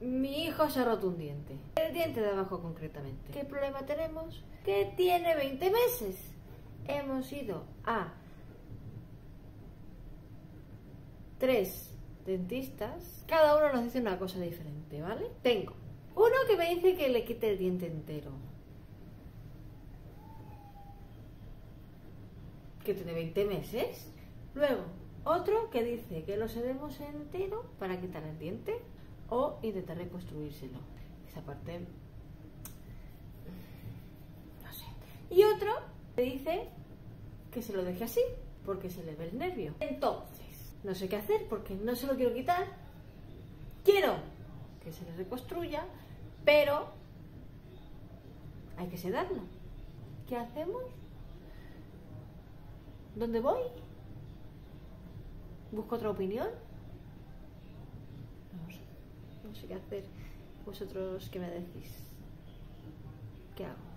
Mi hijo se ha roto un diente. El diente de abajo concretamente. ¿Qué problema tenemos? Que tiene 20 meses. Hemos ido a 3 dentistas. Cada uno nos dice una cosa diferente, ¿vale? Tengo uno que me dice que le quite el diente entero, que tiene 20 meses. Luego, otro que dice que lo sedemos entero para quitar el diente o intentar reconstruírselo. Esa parte, no sé. Y otro que dice que se lo deje así, porque se le ve el nervio. Entonces, no sé qué hacer porque no se lo quiero quitar. Quiero que se le reconstruya, pero hay que sedarlo. ¿Qué hacemos? ¿Dónde voy? ¿Busco otra opinión? No sé qué hacer. ¿Vosotros qué me decís? ¿Qué hago?